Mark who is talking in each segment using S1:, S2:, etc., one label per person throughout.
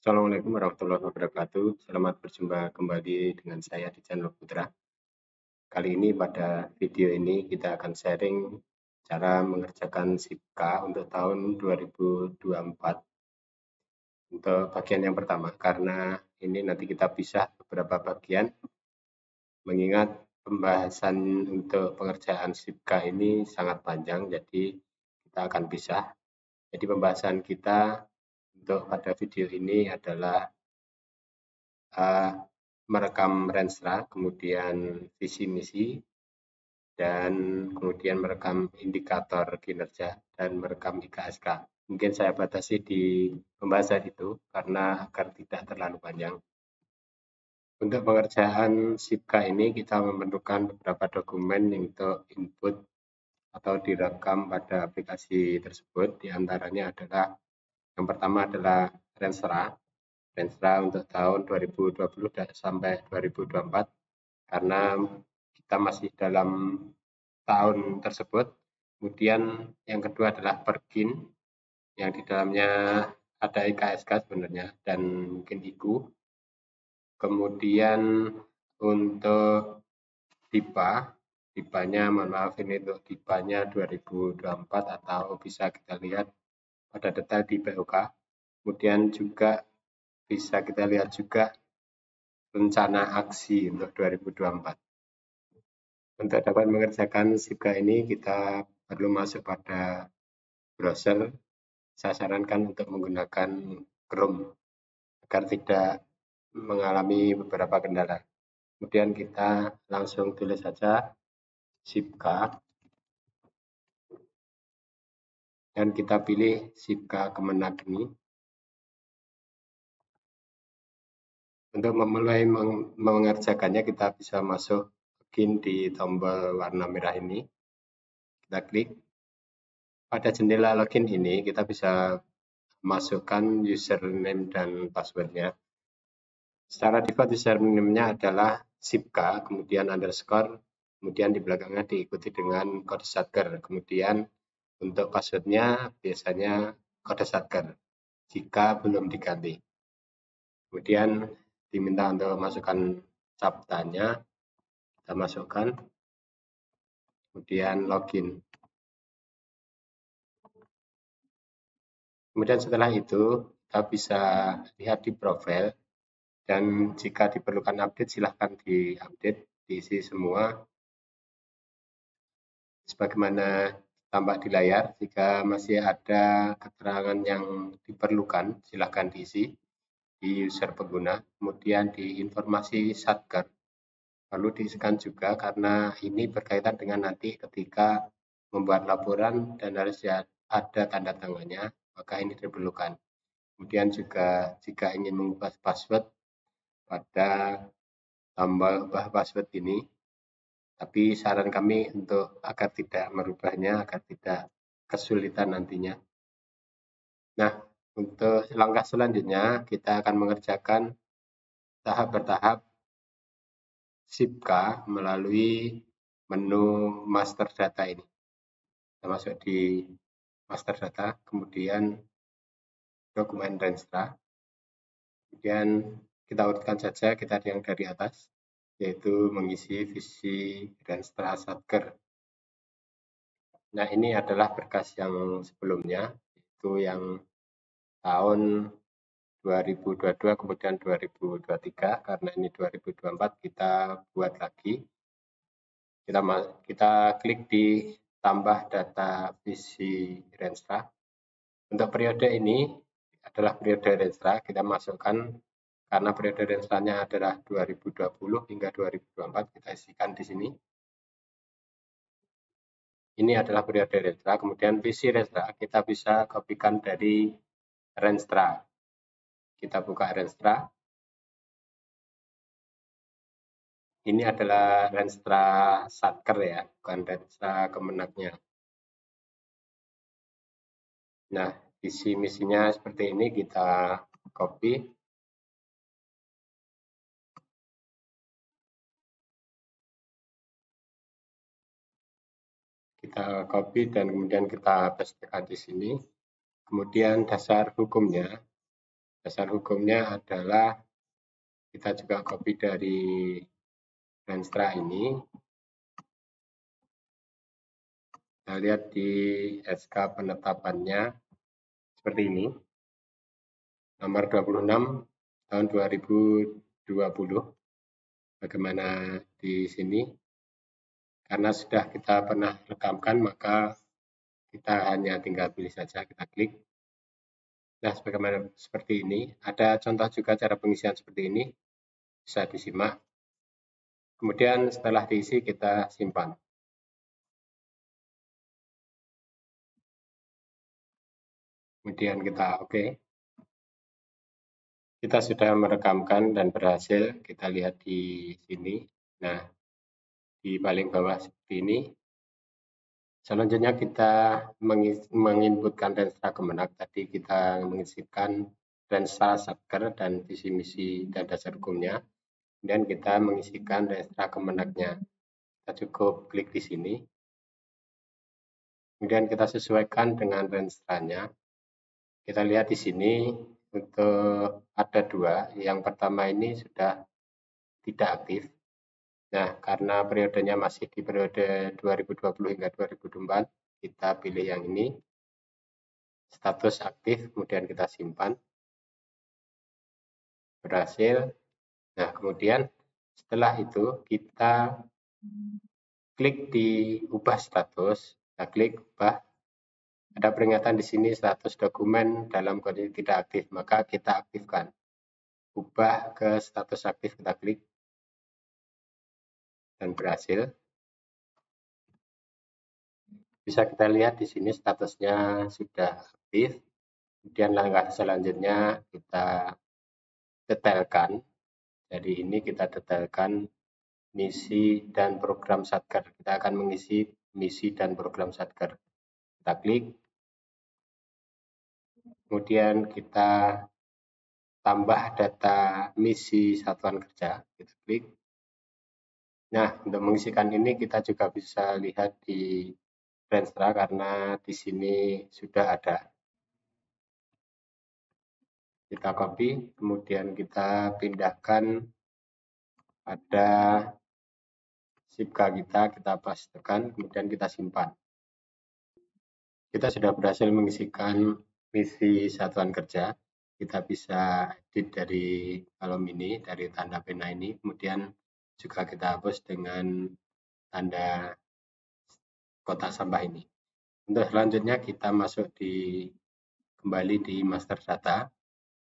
S1: Assalamualaikum warahmatullahi wabarakatuh. Selamat berjumpa kembali dengan saya di channel Putra. Kali ini pada video ini kita akan sharing cara mengerjakan SIPK untuk tahun 2024. Untuk bagian yang pertama, karena ini nanti kita pisah beberapa bagian, mengingat pembahasan untuk pengerjaan SIPK ini sangat panjang, jadi kita akan pisah. Jadi pembahasan kita untuk pada video ini adalah merekam Renstra, kemudian visi misi, dan kemudian merekam indikator kinerja dan merekam IKSK. Mungkin saya batasi di pembahasan itu karena agar tidak terlalu panjang. Untuk pengerjaan SIPK ini kita memerlukan beberapa dokumen untuk input atau direkam pada aplikasi tersebut. Di antaranya adalah yang pertama adalah Renstra untuk tahun 2020 sampai 2024 karena kita masih dalam tahun tersebut. Kemudian yang kedua adalah Perkin yang di dalamnya ada IKSK sebenarnya dan mungkin IKU. Kemudian untuk DIPA-nya mohon maaf ini untuk DIPA-nya 2024 atau bisa kita lihat pada detail di POK. Kemudian juga bisa kita lihat juga rencana aksi untuk 2024. Untuk dapat mengerjakan SIPK ini kita perlu masuk pada browser. Saya sarankan untuk menggunakan Chrome agar tidak mengalami beberapa kendala. Kemudian kita langsung tulis saja SIPK dan kita pilih SIPK Kemenag ini. Untuk memulai mengerjakannya kita bisa masuk login di tombol warna merah ini. Kita klik. Pada jendela login ini kita bisa masukkan username dan passwordnya. Secara default username-nya adalah SIPK, kemudian underscore, kemudian di belakangnya diikuti dengan kode satker. Kemudian untuk passwordnya biasanya kode satker jika belum diganti. Kemudian diminta untuk masukkan captcha-nya, kita masukkan, kemudian login. Kemudian setelah itu kita bisa lihat di profil dan jika diperlukan update silahkan diupdate, diisi semua sebagaimana tampak di layar. Jika masih ada keterangan yang diperlukan silahkan diisi di user pengguna, kemudian di informasi satker perlu diisikan juga karena ini berkaitan dengan nanti ketika membuat laporan dan harus ada tanda tangannya, maka ini diperlukan. Kemudian juga jika ingin mengubah password pada tombol ubah password ini, tapi saran kami untuk agar tidak merubahnya, agar tidak kesulitan nantinya. Nah, untuk langkah selanjutnya kita akan mengerjakan tahap bertahap SIPK melalui menu master data ini. Kita masuk di master data, kemudian dokumen Renstra, kemudian kita urutkan saja, kita yang dari atas, yaitu mengisi visi Renstra Satker. Nah, ini adalah berkas yang sebelumnya, itu yang tahun 2022, kemudian 2023, karena ini 2024, kita buat lagi. Kita klik di tambah data visi Renstra. Untuk periode ini adalah periode Renstra, kita masukkan karena periode Renstra-nya adalah 2020 hingga 2024, kita isikan di sini. Ini adalah periode Renstra, kemudian visi Renstra kita bisa kopikan dari Renstra. Kita buka Renstra. Ini adalah Renstra Satker ya, bukan Renstra Kemenagnya. Nah, visi misinya seperti ini, kita copy. Kita copy dan kemudian kita pastekan di sini. Kemudian dasar hukumnya Dasar hukumnya adalah kita juga copy dari Renstra ini. Kita lihat di SK penetapannya seperti ini. Nomor 26 tahun 2020. Bagaimana di sini? Karena sudah kita pernah rekamkan, maka kita hanya tinggal pilih saja, kita klik. Nah, sebagaimana seperti ini. Ada contoh juga cara pengisian seperti ini, bisa disimak. Kemudian setelah diisi kita simpan. Kemudian kita oke. Kita sudah merekamkan dan berhasil, kita lihat di sini. Nah, di paling bawah seperti ini. Selanjutnya kita menginputkan Renstra Kemenak. Tadi kita mengisikan Renstra Satker dan visi misi dan dasar hukumnya. Kemudian kita mengisikan Renstra Kemenaknya. Kita cukup klik di sini. Kemudian kita sesuaikan dengan Renstranya. Kita lihat di sini untuk ada dua. Yang pertama ini sudah tidak aktif. Nah, karena periodenya masih di periode 2020 hingga 2024, kita pilih yang ini. Status aktif, kemudian kita simpan. Berhasil. Nah, kemudian setelah itu kita klik di ubah status. Kita klik ubah. Ada peringatan di sini status dokumen dalam kondisi tidak aktif, maka kita aktifkan. Ubah ke status aktif, kita klik dan berhasil. Bisa kita lihat di sini statusnya sudah aktif. Kemudian langkah selanjutnya kita detailkan. Jadi ini kita detailkan misi dan program Satker. Kita akan mengisi misi dan program Satker. Kita klik. Kemudian kita tambah data misi satuan kerja. Kita klik. Nah, untuk mengisikan ini kita juga bisa lihat di Renstra karena di sini sudah ada. Kita copy, kemudian kita pindahkan pada SIPK kita pastekan, kemudian kita simpan. Kita sudah berhasil mengisikan misi satuan kerja. Kita bisa edit dari kolom ini, dari tanda pena ini, kemudian juga kita hapus dengan tanda kotak sampah ini. Untuk selanjutnya kita masuk kembali di master data.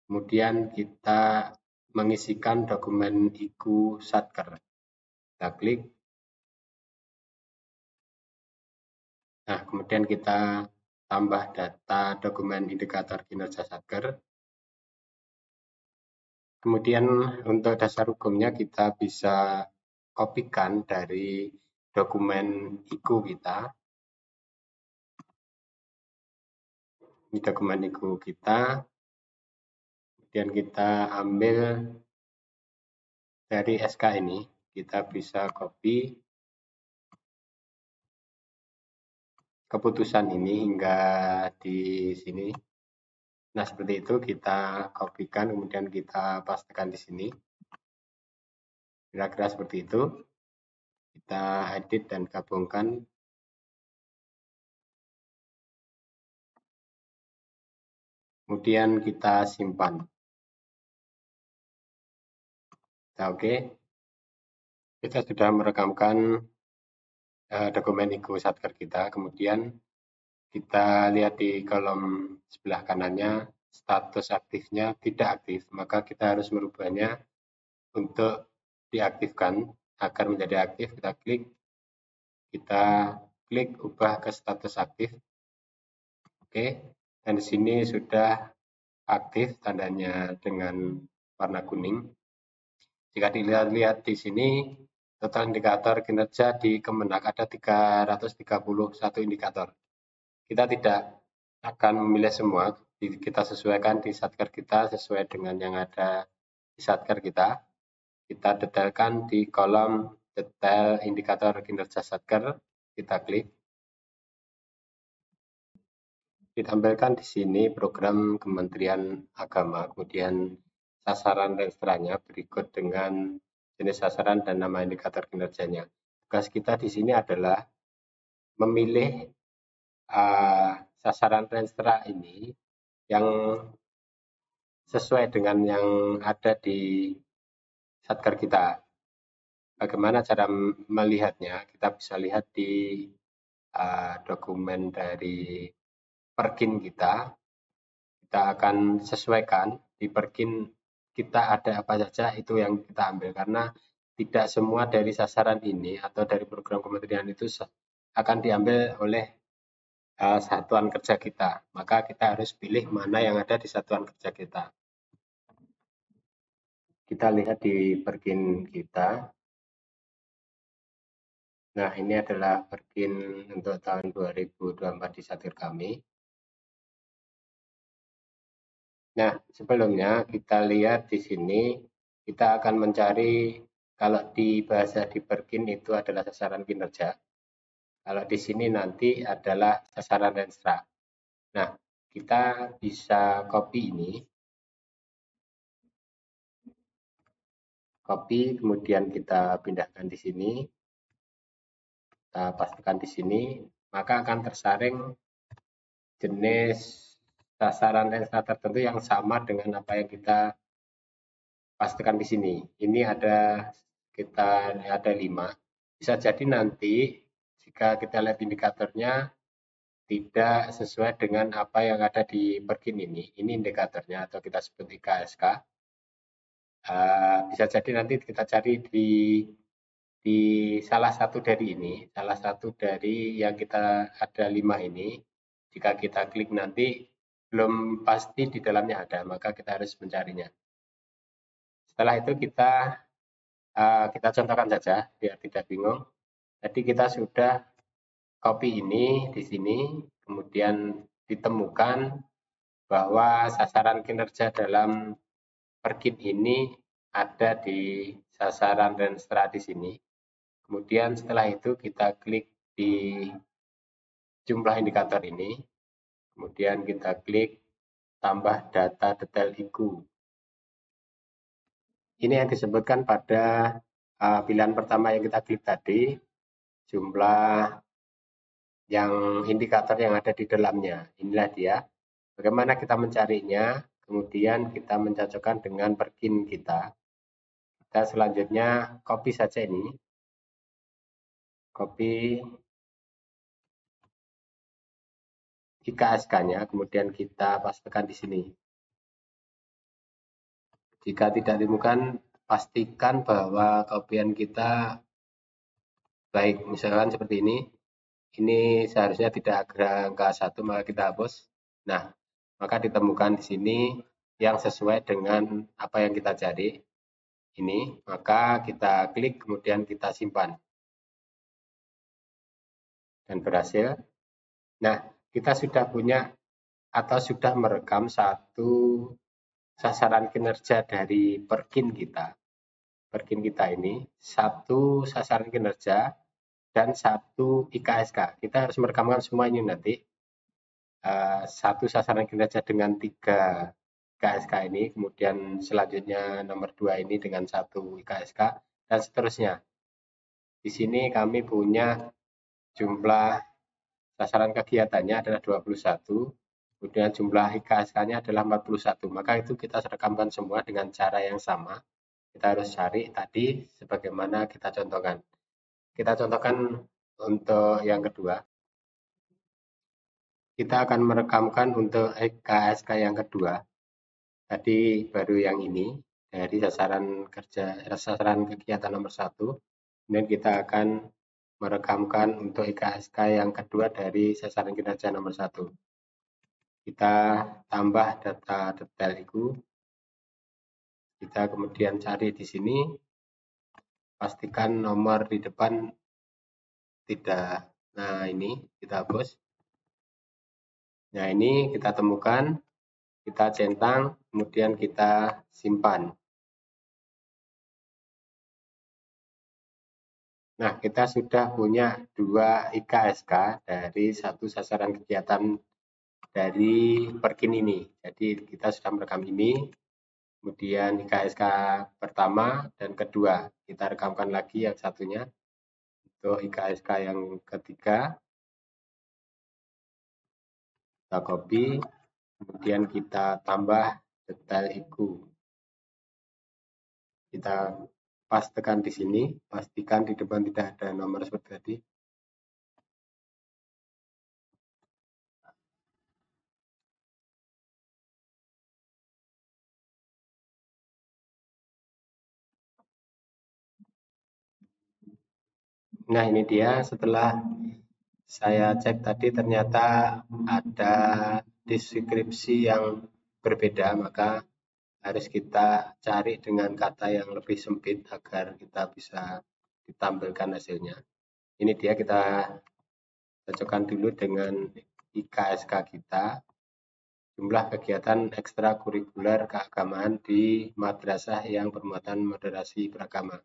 S1: Kemudian kita mengisikan dokumen IKU Satker. Kita klik. Nah, kemudian kita tambah data dokumen indikator kinerja Satker. Kemudian untuk dasar hukumnya kita bisa kopikan dari dokumen IKU kita. Ini dokumen IKU kita. Kemudian kita ambil dari SK ini, kita bisa copy keputusan ini hingga di sini. Nah, seperti itu kita kopikan, kemudian kita pastekan di sini. Kira-kira seperti itu. Kita edit dan gabungkan. Kemudian kita simpan. Nah, oke. Kita sudah merekamkan dokumen IKU Satker kita. Kemudian kita lihat di kolom sebelah kanannya, status aktifnya tidak aktif, maka kita harus merubahnya untuk diaktifkan. Agar menjadi aktif, kita klik ubah ke status aktif. Oke, dan di sini sudah aktif tandanya dengan warna kuning. Jika dilihat di sini, total indikator kinerja di Kemenak ada 331 indikator. Kita tidak akan memilih semua, kita sesuaikan di Satker kita sesuai dengan yang ada di Satker kita. Kita detailkan di kolom detail indikator kinerja Satker, kita klik. ditampilkan di sini program Kementerian Agama, kemudian sasaran registranya berikut dengan jenis sasaran dan nama indikator kinerjanya. Tugas kita di sini adalah memilih sasaran registra ini yang sesuai dengan yang ada di Satker kita. Bagaimana cara melihatnya? Kita bisa lihat di dokumen dari Perkin kita. Kita akan sesuaikan di Perkin kita ada apa saja itu yang kita ambil, karena tidak semua dari sasaran ini atau dari program kementerian itu akan diambil oleh satuan kerja kita. Maka kita harus pilih mana yang ada di satuan kerja kita. Kita lihat di Perkin kita. Nah, ini adalah Perkin untuk tahun 2024 di Satker kami. Nah, sebelumnya kita lihat di sini, kita akan mencari, kalau di bahasa di Perkin itu adalah sasaran kinerja. Kalau di sini nanti adalah sasaran renstra. Nah, kita bisa copy ini, copy, kemudian kita pindahkan di sini, kita pastikan di sini, maka akan tersaring jenis sasaran renstra tertentu yang sama dengan apa yang kita pastikan di sini. Ini ada kita ada 5. Bisa jadi nanti jika kita lihat indikatornya tidak sesuai dengan apa yang ada di Perkin ini indikatornya atau kita sebut IKSK. Bisa jadi nanti kita cari di salah satu dari ini, salah satu dari yang kita ada 5 ini. Jika kita klik nanti belum pasti di dalamnya ada, maka kita harus mencarinya. Setelah itu kita contohkan saja biar tidak bingung. Jadi kita sudah copy ini di sini, kemudian ditemukan bahwa sasaran kinerja dalam Perkin ini ada di sasaran renstra di sini. Kemudian setelah itu kita klik di jumlah indikator ini, kemudian kita klik tambah data detail IKU. Ini yang disebutkan pada pilihan pertama yang kita klik tadi, jumlah yang indikator yang ada di dalamnya. Inilah dia. Bagaimana kita mencarinya, kemudian kita mencocokkan dengan Perkin kita. Kita selanjutnya copy saja ini. Copy IKSK-nya, kemudian kita pastikan di sini. Jika tidak ditemukan, pastikan bahwa copyan kita baik. Misalkan seperti ini seharusnya tidak ada angka 1, maka kita hapus. Nah, maka ditemukan di sini yang sesuai dengan apa yang kita cari. Ini, maka kita klik, kemudian kita simpan. Dan berhasil. Nah, kita sudah punya atau sudah merekam satu sasaran kinerja dari Perkin kita. Perkin kita ini satu sasaran kinerja dan satu IKSK. Kita harus merekamkan semua ini nanti. Satu sasaran kinerja dengan 3 IKSK ini, kemudian selanjutnya nomor 2 ini dengan 1 IKSK, dan seterusnya. Di sini kami punya jumlah sasaran kegiatannya adalah 21, kemudian jumlah IKSK-nya adalah 41. Maka itu kita rekamkan semua dengan cara yang sama. Kita harus cari tadi sebagaimana kita contohkan. Kita contohkan untuk yang kedua. Kita akan merekamkan untuk IKSK yang kedua. Tadi baru yang ini dari sasaran kegiatan nomor 1. Kemudian kita akan merekamkan untuk IKSK yang kedua dari sasaran kinerja nomor 1. Kita tambah data detail itu. Kita kemudian cari di sini, pastikan nomor di depan tidak. Nah, ini kita hapus. Nah, ini kita temukan, kita centang, kemudian kita simpan. Nah, kita sudah punya 2 IKSK dari satu sasaran kegiatan dari Perkin ini. Jadi kita sudah merekam ini, kemudian IKSK pertama dan kedua. Kita rekamkan lagi yang satunya untuk IKSK yang ketiga. Kita copy, kemudian kita tambah detail IKU. Kita pastekan di sini, pastikan di depan tidak ada nomor seperti tadi. Nah, ini dia setelah saya cek tadi ternyata ada deskripsi yang berbeda, maka harus kita cari dengan kata yang lebih sempit agar kita bisa ditampilkan hasilnya. Ini dia, kita cocokkan dulu dengan IKSK kita, jumlah kegiatan ekstrakurikuler keagamaan di madrasah yang bermuatan moderasi beragama.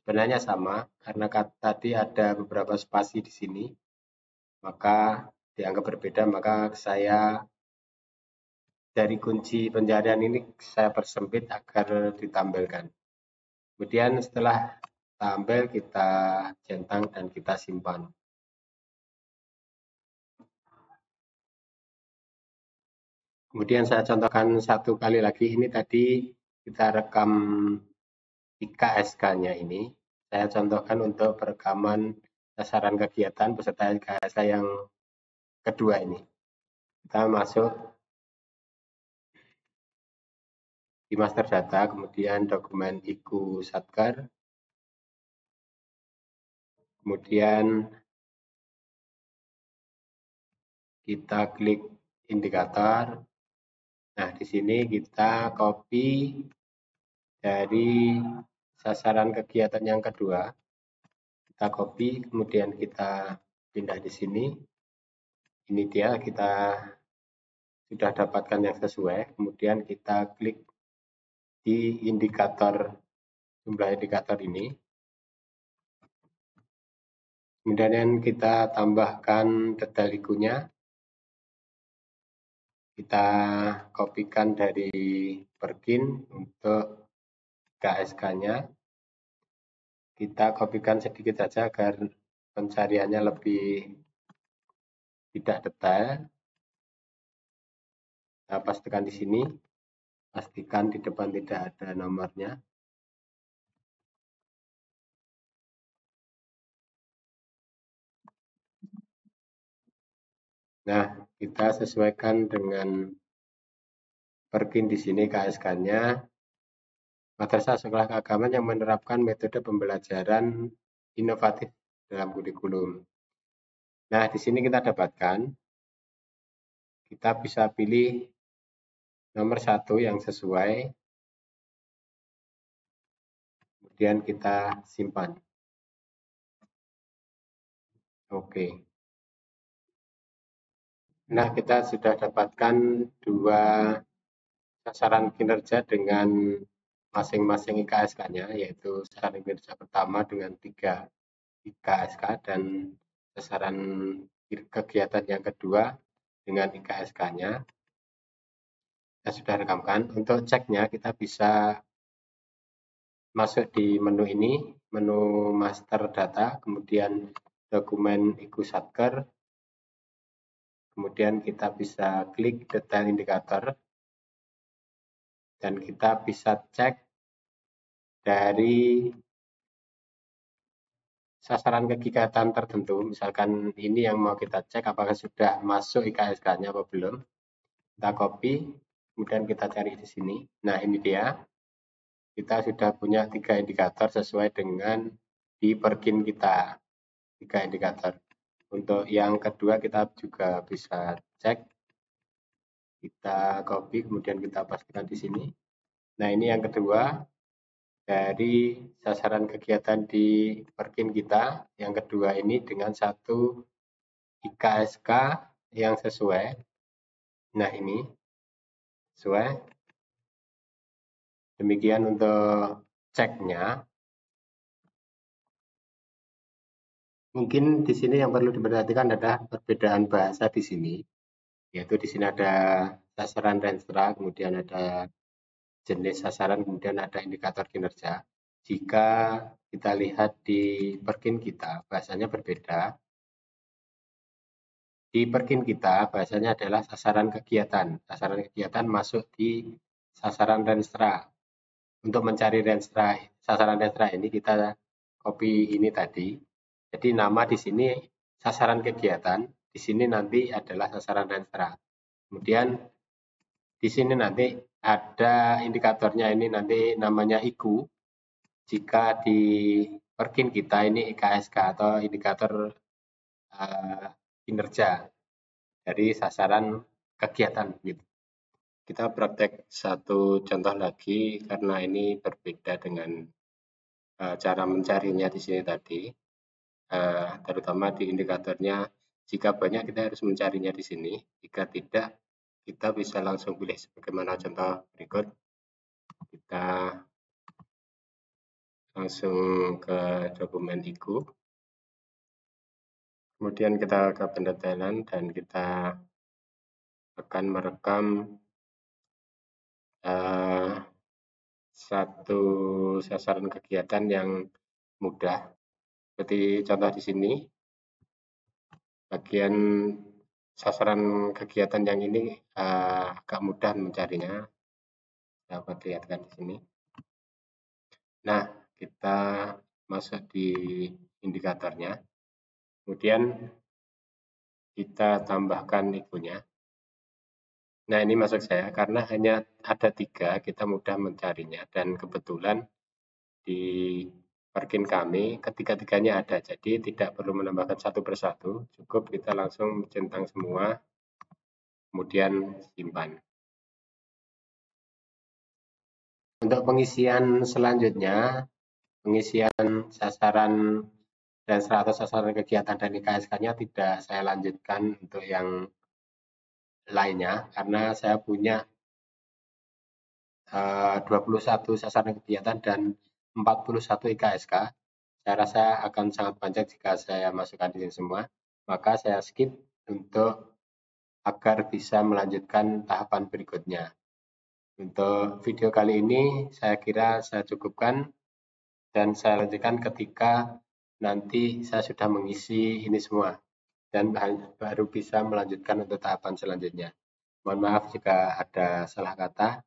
S1: Sebenarnya sama, karena tadi ada beberapa spasi di sini, maka dianggap berbeda, maka saya dari kunci pencarian ini saya persempit agar ditampilkan. Kemudian setelah tampil kita centang dan kita simpan. Kemudian saya contohkan satu kali lagi, ini tadi kita rekam IKSK-nya ini. Saya contohkan untuk perekaman sasaran kegiatan beserta IKSK yang kedua ini. Kita masuk di master data, kemudian dokumen IKU Satker, kemudian kita klik indikator. Nah, di sini kita copy dari sasaran kegiatan yang kedua. Kita copy, kemudian kita pindah di sini. Ini dia, kita sudah dapatkan yang sesuai. Kemudian kita klik di indikator, jumlah indikator ini. Kemudian kita tambahkan detail IKU-nya. Kita kopikan dari Perkin untuk KSK-nya. Kita kopikan sedikit saja agar pencariannya lebih tidak detail. Kita pastikan di sini, pastikan di depan tidak ada nomornya. Nah, kita sesuaikan dengan Perkin di sini KSK-nya. Madrasah Sekolah Keagamaan yang menerapkan metode pembelajaran inovatif dalam kurikulum. Nah, di sini kita dapatkan, kita bisa pilih nomor 1 yang sesuai, kemudian kita simpan. Oke. Nah, kita sudah dapatkan 2 sasaran kinerja dengan masing-masing IKSK-nya, yaitu sasaran kinerja pertama dengan 3 IKSK dan sasaran kegiatan yang kedua dengan IKSK-nya. Kita sudah rekamkan. Untuk ceknya kita bisa masuk di menu ini, menu master data, kemudian dokumen IKU Satker, kemudian kita bisa klik detail indikator, dan kita bisa cek dari sasaran kegiatan tertentu, misalkan ini yang mau kita cek apakah sudah masuk IKSK-nya atau belum. Kita copy, kemudian kita cari di sini. Nah, ini dia. Kita sudah punya 3 indikator sesuai dengan di Perkin kita. 3 indikator. Untuk yang kedua kita juga bisa cek. Kita copy, kemudian kita pastikan di sini. Nah, ini yang kedua. Dari sasaran kegiatan di Perkin kita, yang kedua ini dengan 1 IKSK yang sesuai. Nah, ini sesuai. Demikian untuk ceknya. Mungkin di sini yang perlu diperhatikan adalah perbedaan bahasa di sini. yaitu di sini ada sasaran Renstra, kemudian ada jenis sasaran, kemudian ada indikator kinerja. Jika kita lihat di Perkin kita, bahasanya berbeda. Di Perkin kita, bahasanya adalah sasaran kegiatan. Sasaran kegiatan masuk di sasaran Renstra. Untuk mencari Renstra, sasaran Renstra ini kita copy ini tadi. Jadi nama di sini sasaran kegiatan, di sini nanti adalah sasaran Renstra. Kemudian di sini nanti ada indikatornya, ini nanti namanya IKU. Jika di Perkin kita ini IKSK atau indikator kinerja dari sasaran kegiatan gitu. Kita praktek satu contoh lagi karena ini berbeda dengan cara mencarinya di sini tadi, terutama di indikatornya. Jika banyak kita harus mencarinya di sini, jika tidak kita bisa langsung pilih sebagaimana contoh berikut. Kita langsung ke dokumen IKU, kemudian kita ke pendetailan dan kita akan merekam satu sasaran kegiatan yang mudah. Seperti contoh di sini, bagian sasaran kegiatan yang ini agak mudah mencarinya, dapat lihatkan di sini. Nah, kita masuk di indikatornya, kemudian kita tambahkan ikunya. Nah, ini masuk saya karena hanya ada 3, kita mudah mencarinya, dan kebetulan di Perkin kami ketiga-tiganya ada, jadi tidak perlu menambahkan satu persatu, cukup kita langsung centang semua, kemudian simpan. Untuk pengisian selanjutnya, pengisian sasaran dan 100 sasaran kegiatan dan IKSK-nya tidak saya lanjutkan untuk yang lainnya, karena saya punya 21 sasaran kegiatan dan 41 IKSK. Saya rasa akan sangat panjang jika saya masukkan di sini semua, maka saya skip untuk agar bisa melanjutkan tahapan berikutnya. Untuk video kali ini saya kira saya cukupkan dan saya lanjutkan ketika nanti saya sudah mengisi ini semua dan baru bisa melanjutkan untuk tahapan selanjutnya. Mohon maaf jika ada salah kata.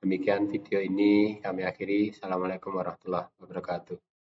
S1: Demikian video ini kami akhiri. Assalamualaikum warahmatullahi wabarakatuh.